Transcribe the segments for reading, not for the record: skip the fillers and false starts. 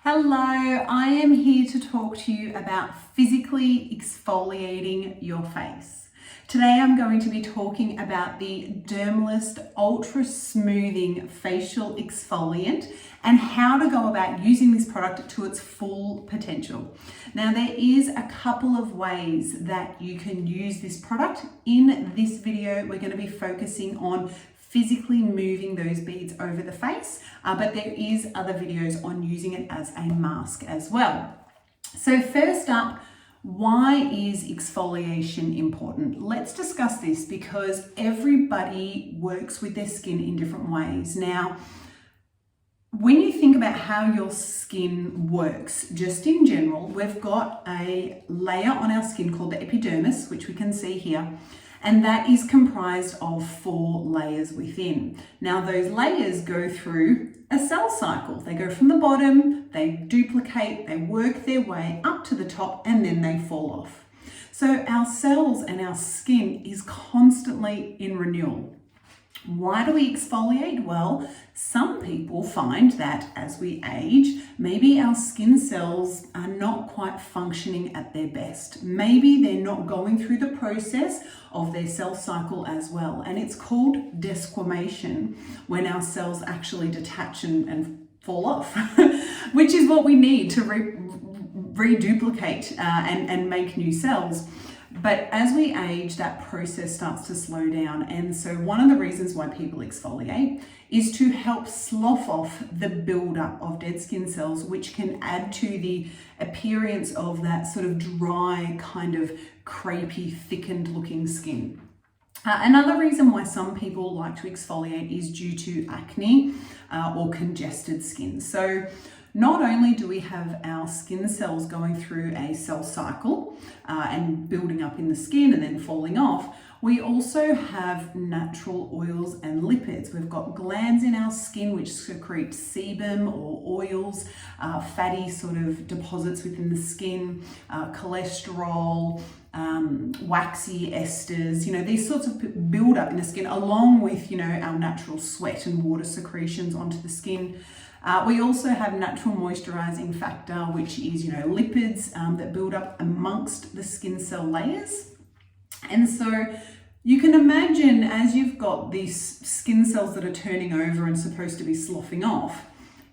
Hello, I am here to talk to you about physically exfoliating your face. Today I'm going to be talking about the Dermalist Ultra Smoothing Facial Exfoliant and how to go about using this product to its full potential. Now there is a couple of ways that you can use this product. In this video we're going to be focusing on physically moving those beads over the face, but there is other videos on using it as a mask as well. So first up, why is exfoliation important? Let's discuss this because everybody works with their skin in different ways. Now, when you think about how your skin works, just in general, we've got a layer on our skin called the epidermis, which we can see here. And that is comprised of 4 layers within. Now those layers go through a cell cycle. They go from the bottom, they duplicate, they work their way up to the top, and then they fall off. So our cells and our skin is constantly in renewal. Why do we exfoliate? Well, some people find that as we age, maybe our skin cells are not quite functioning at their best. Maybe they're not going through the process of their cell cycle as well. And it's called desquamation, when our cells actually detach and fall off, which is what we need to reduplicate and make new cells. But as we age, that process starts to slow down. And so one of the reasons why people exfoliate is to help slough off the buildup of dead skin cells, which can add to the appearance of that sort of dry, kind of crepey, thickened looking skin. Another reason why some people like to exfoliate is due to acne or congested skin. So not only do we have our skin cells going through a cell cycle and building up in the skin and then falling off, we also have natural oils and lipids. We've got glands in our skin which secrete sebum or oils, fatty sort of deposits within the skin, cholesterol, waxy esters, these sorts of build up in the skin, along with, our natural sweat and water secretions onto the skin. We also have natural moisturizing factor, which is, lipids that build up amongst the skin cell layers. And so you can imagine, as you've got these skin cells that are turning over and supposed to be sloughing off,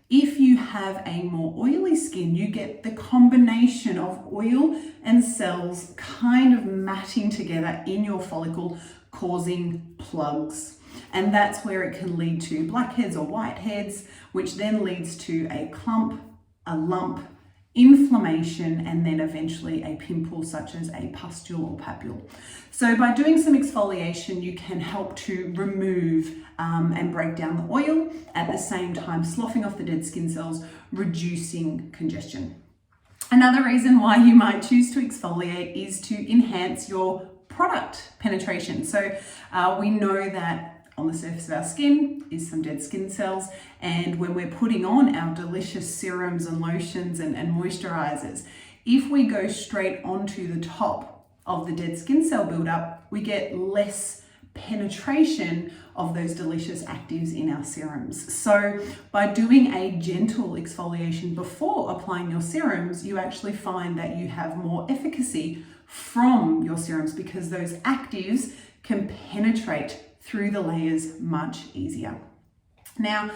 if you have a more oily skin, you get the combination of oil and cells kind of matting together in your follicle, causing plugs. And that's where it can lead to blackheads or whiteheads, which then leads to a clump, a lump, inflammation, and then eventually a pimple such as a pustule or papule. So by doing some exfoliation, you can help to remove and break down the oil, at the same time sloughing off the dead skin cells, reducing congestion. Another reason why you might choose to exfoliate is to enhance your product penetration. So we know that on the surface of our skin is some dead skin cells, and when we're putting on our delicious serums and lotions and moisturizers, if we go straight onto the top of the dead skin cell buildup, we get less penetration of those delicious actives in our serums. So by doing a gentle exfoliation before applying your serums, you actually find that you have more efficacy from your serums because those actives can penetrate through the layers much easier. Now,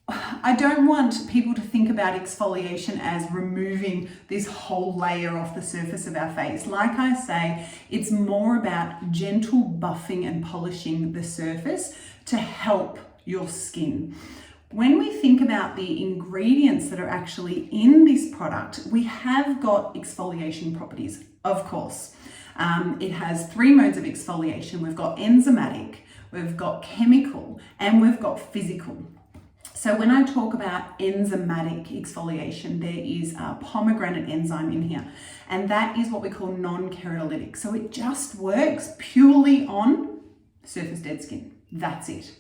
I don't want people to think about exfoliation as removing this whole layer off the surface of our face. Like I say, it's more about gentle buffing and polishing the surface to help your skin. When we think about the ingredients that are actually in this product, we have got exfoliation properties, of course. It has 3 modes of exfoliation. We've got enzymatic, we've got chemical, and we've got physical. So when I talk about enzymatic exfoliation, there is a pomegranate enzyme in here, and that is what we call non-keratolytic. So it just works purely on surface dead skin. That's it.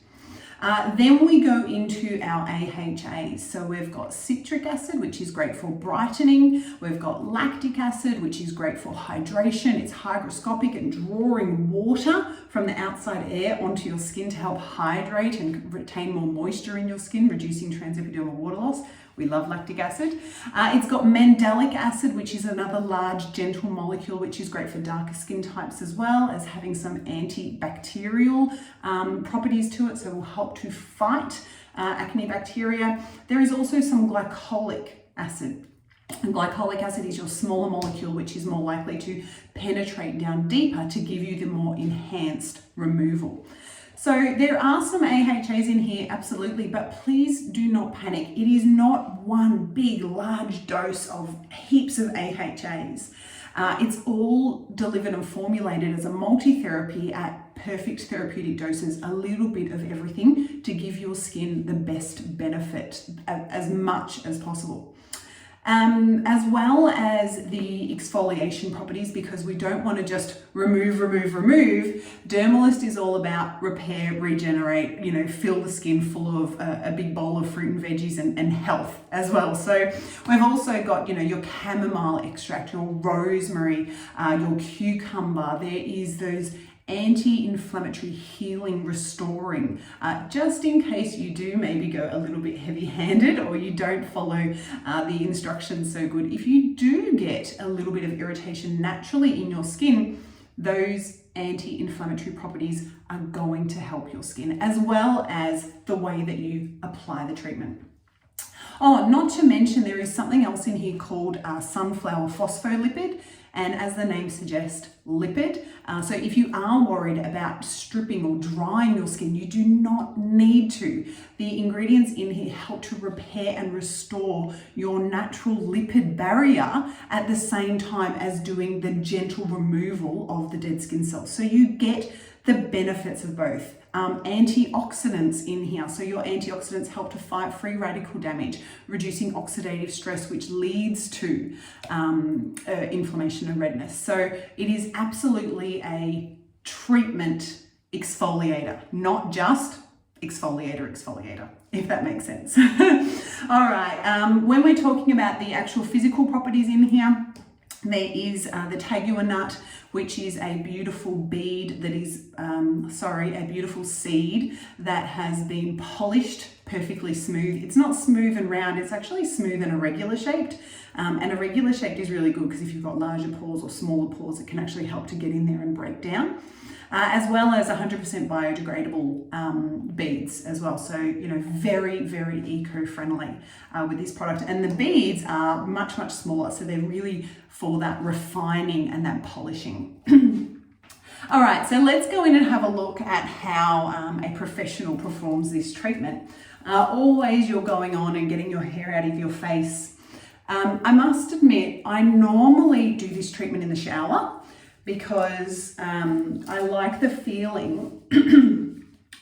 Then we go into our AHAs. So we've got citric acid, which is great for brightening. We've got lactic acid, which is great for hydration. It's hygroscopic and drawing water from the outside air onto your skin to help hydrate and retain more moisture in your skin, reducing transepidermal water loss. We love lactic acid. It's got mandelic acid, which is another large, gentle molecule, which is great for darker skin types, as well as having some antibacterial properties to it, so it will help to fight acne bacteria. There is also some glycolic acid. And glycolic acid is your smaller molecule, which is more likely to penetrate down deeper to give you the more enhanced removal. So there are some AHAs in here, absolutely, but please do not panic. It is not one big, large dose of heaps of AHAs. It's all delivered and formulated as a multi-therapy at perfect therapeutic doses, a little bit of everything to give your skin the best benefit as much as possible. As well as the exfoliation properties, because we don't want to just remove. Dermalist is all about repair, regenerate, fill the skin full of a big bowl of fruit and veggies and health as well. So we've also got, your chamomile extract, your rosemary, your cucumber. There is those anti-inflammatory, healing, restoring, just in case you do maybe go a little bit heavy-handed or you don't follow the instructions so good. If you do get a little bit of irritation naturally in your skin, those anti-inflammatory properties are going to help your skin, as well as the way that you apply the treatment. Oh, not to mention there is something else in here called sunflower phospholipid. And as the name suggests, lipid. So if you are worried about stripping or drying your skin, you do not need to. The ingredients in here help to repair and restore your natural lipid barrier at the same time as doing the gentle removal of the dead skin cells. So you get the benefits of both. Antioxidants in here. So your antioxidants help to fight free radical damage, reducing oxidative stress, which leads to inflammation and redness. So it is absolutely a treatment exfoliator, not just exfoliator, if that makes sense. All right, when we're talking about the actual physical properties in here, there is the tagua nut, which is a beautiful bead that is, a beautiful seed that has been polished perfectly smooth. It's not smooth and round, it's actually smooth and irregular shaped. And irregular shaped is really good because if you've got larger pores or smaller pores, it can actually help to get in there and break down. As well as 100% biodegradable beads as well. So, very, very eco-friendly with this product. And the beads are much, much smaller. So they're really for that refining and that polishing. All right, so let's go in and have a look at how a professional performs this treatment. Always you're going on and getting your hair out of your face. I must admit, I normally do this treatment in the shower, because I like the feeling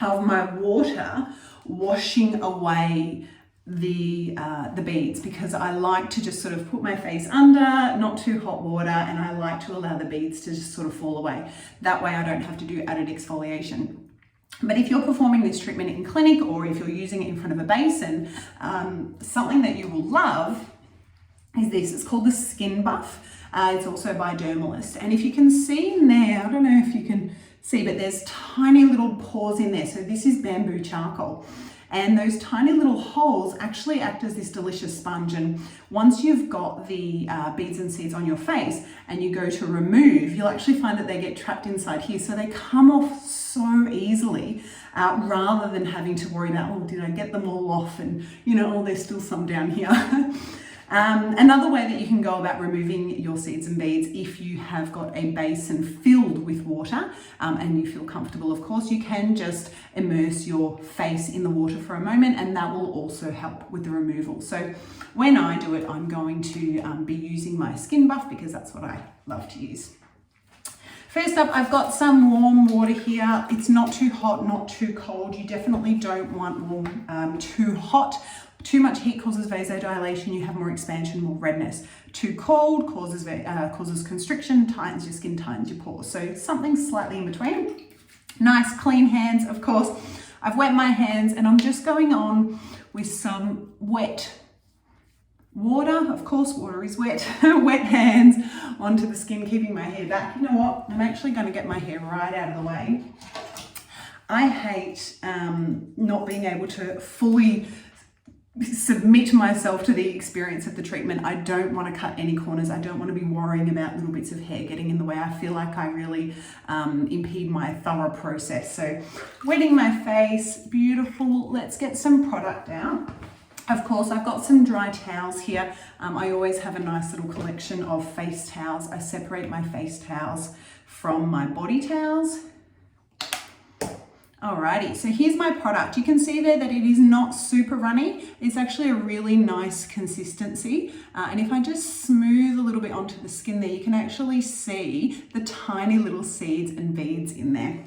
of my water washing away the beads, because I like to just sort of put my face under, not too hot water, and I like to allow the beads to just sort of fall away. That way I don't have to do added exfoliation. But if you're performing this treatment in clinic, or if you're using it in front of a basin, something that you will love is this. It's called the Skin Buff. It's also by Dermalist. And if you can see in there, I don't know if you can see, but there's tiny little pores in there. So this is bamboo charcoal. And those tiny little holes actually act as this delicious sponge. And once you've got the beads and seeds on your face and you go to remove, you'll actually find that they get trapped inside here. So they come off so easily, rather than having to worry about, oh, did I get them all off? And, oh, there's still some down here. Another way that you can go about removing your seeds and beads, if you have got a basin filled with water and you feel comfortable, of course, you can just immerse your face in the water for a moment, and that will also help with the removal. So when I do it, I'm going to be using my Skin Buff, because that's what I love to use. First up, I've got some warm water here. It's not too hot, not too cold. You definitely don't want warm, too hot. Too much heat causes vasodilation, you have more expansion, more redness. Too cold causes constriction, tightens your skin, tightens your pores. So something slightly in between. Nice clean hands, of course. I've wet my hands and I'm just going on with some wet water. Of course, water is wet. Wet hands onto the skin, keeping my hair back. You know what? I'm actually going to get my hair right out of the way. I hate not being able to fully submit myself to the experience of the treatment. I don't want to cut any corners. I don't want to be worrying about little bits of hair getting in the way. I feel like I really impede my thorough process. So wetting my face, beautiful. Let's get some product out. Of course, I've got some dry towels here. I always have a nice little collection of face towels. I separate my face towels from my body towels. Alrighty, so here's my product. You can see there that it is not super runny. It's actually a really nice consistency. And if I just smooth a little bit onto the skin there, you can actually see the tiny little seeds and beads in there.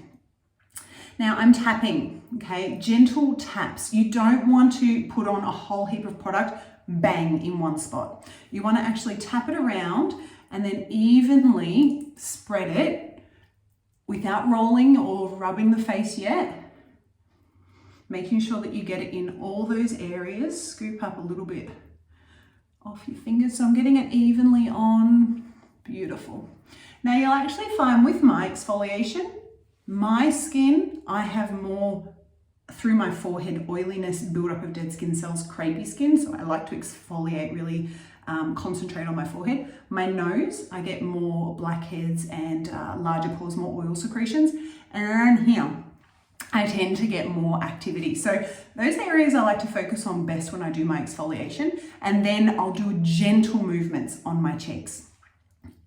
Now I'm tapping, okay, gentle taps. You don't want to put on a whole heap of product, bang, in one spot. You want to actually tap it around and then evenly spread it without rolling or rubbing the face yet. Making sure that you get it in all those areas. Scoop up a little bit off your fingers. So I'm getting it evenly on. Beautiful. Now you'll actually find with my exfoliation, my skin, I have more through my forehead oiliness, buildup of dead skin cells, crepey skin. So I like to exfoliate, really concentrate on my forehead. My nose, I get more blackheads and larger pores, more oil secretions. And here, I tend to get more activity. So those areas I like to focus on best when I do my exfoliation. And then I'll do gentle movements on my cheeks.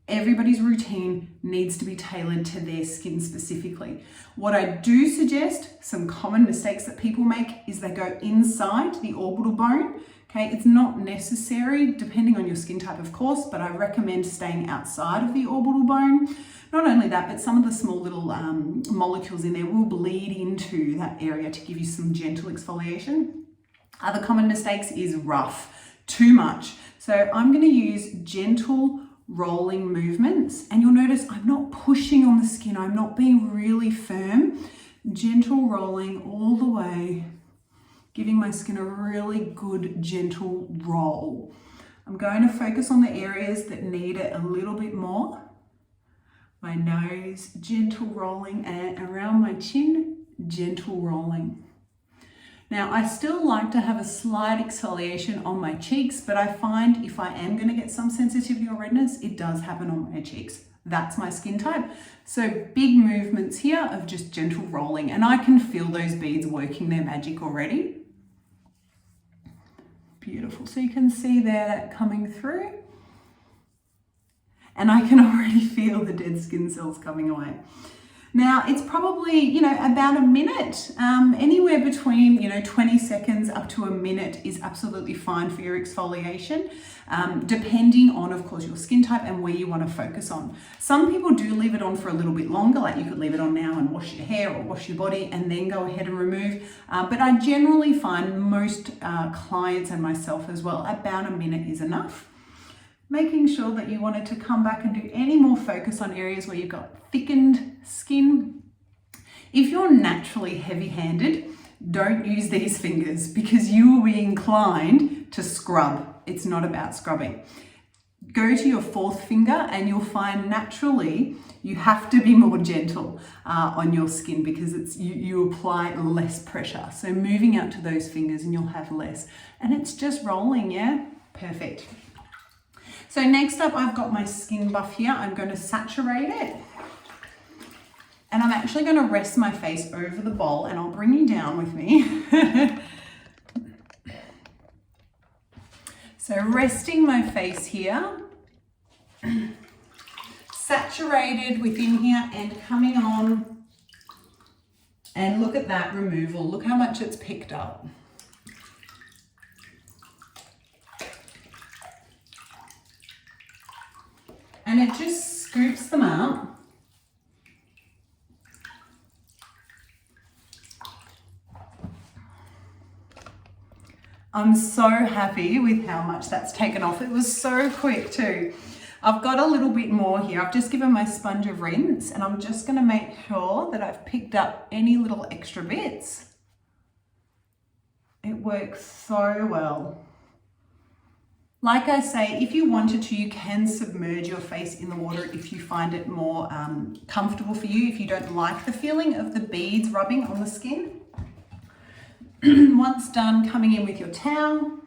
Everybody's routine needs to be tailored to their skin specifically. What I do suggest, some common mistakes that people make, is they go inside the orbital bone. Okay, it's not necessary depending on your skin type, of course, but I recommend staying outside of the orbital bone. Not only that, but some of the small little molecules in there will bleed into that area to give you some gentle exfoliation. Other common mistakes is rough, too much. So I'm going to use gentle rolling movements, and you'll notice I'm not pushing on the skin. I'm not being really firm. Gentle rolling all the way, giving my skin a really good gentle roll. I'm going to focus on the areas that need it a little bit more. My nose, gentle rolling, and around my chin, gentle rolling. Now, I still like to have a slight exfoliation on my cheeks, but I find if I am going to get some sensitivity or redness, it does happen on my cheeks. That's my skin type. So big movements here of just gentle rolling, and I can feel those beads working their magic already. Beautiful. So you can see there that coming through. And I can already feel the dead skin cells coming away. Now it's probably, about a minute, anywhere between, 20 seconds up to a minute is absolutely fine for your exfoliation, depending on, of course, your skin type and where you want to focus on. Some people do leave it on for a little bit longer, like you could leave it on now and wash your hair or wash your body and then go ahead and remove. But I generally find most clients and myself as well, about a minute is enough. Making sure that you wanted to come back and do any more focus on areas where you've got thickened skin. If you're naturally heavy-handed, don't use these fingers because you will be inclined to scrub. It's not about scrubbing. Go to your fourth finger and you'll find naturally you have to be more gentle on your skin because you apply less pressure. So moving out to those fingers and you'll have less. And it's just rolling, yeah? Perfect. So next up, I've got my skin buff here. I'm going to saturate it. And I'm actually going to rest my face over the bowl, and I'll bring you down with me. So resting my face here, saturated within here and coming on. And look at that removal. Look how much it's picked up. And it just scoops them out. I'm so happy with how much that's taken off. It was so quick too. I've got a little bit more here. I've just given my sponge a rinse and I'm just going to make sure that I've picked up any little extra bits. It works so well. Like I say, if you wanted to, you can submerge your face in the water if you find it more comfortable for you, if you don't like the feeling of the beads rubbing on the skin. Once done, coming in with your towel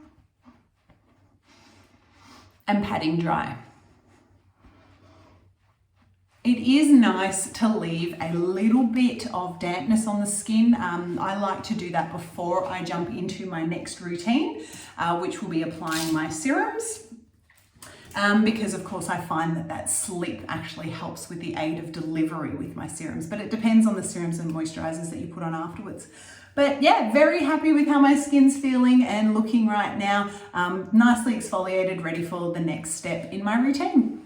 and patting dry. It is nice to leave a little bit of dampness on the skin. I like to do that before I jump into my next routine, which will be applying my serums. Because of course I find that slip actually helps with the aid of delivery with my serums, but it depends on the serums and moisturizers that you put on afterwards. But yeah, very happy with how my skin's feeling and looking right now. Nicely exfoliated, ready for the next step in my routine.